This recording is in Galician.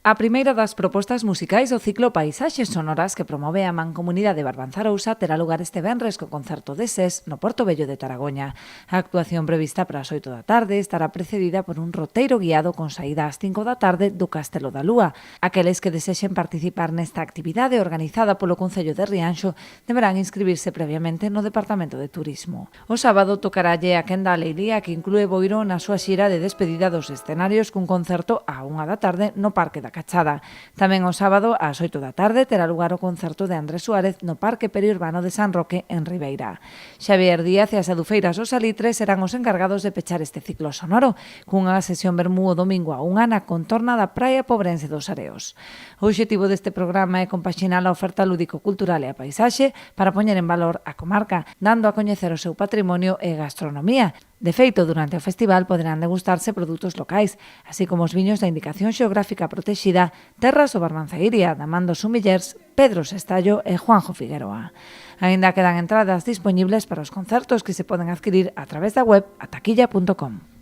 A primeira das propostas musicais do ciclo Paisaxes Sonoras que promove a Mancomunidade Barbanzarousa terá lugar este venres co concerto de SES no Porto Vello de Taragoña. A actuación prevista para as 8 da tarde estará precedida por un roteiro guiado con saída ás 5 da tarde do Castelo da Lúa. Aqueles que desexen participar nesta actividade organizada polo Concello de Rianxo deberán inscribirse previamente no Departamento de Turismo. O sábado tocaralle a Quenda Leilía, que inclúe Boiro na súa xira de despedida dos escenarios cun concerto á 1 da tarde no Parque da Cachada. Tamén o sábado, ás 8 da tarde, terá lugar o concerto de Andrés Suárez no Parque Periurbano de San Roque, en Ribeira. Xavier Díaz e as Adufeiras os Salitres serán os encargados de pechar este ciclo sonoro, cunha sesión vermú o domingo a 1 na contorna da Praia Pobrense dos Areos. O obxectivo deste programa é compaxinar a oferta lúdico-cultural e a paisaxe para poñer en valor a comarca, dando a coñecer o seu patrimonio e gastronomía. De feito, durante o festival poderán degustarse produtos locais, así como os viños da indicación xeográfica protexida Terras do Barbanceiria, da man dos sumillers Pedro Sestallo e Juanjo Figueroa. Aínda quedan entradas dispoñibles para os concertos que se poden adquirir a través da web ataquilla.com.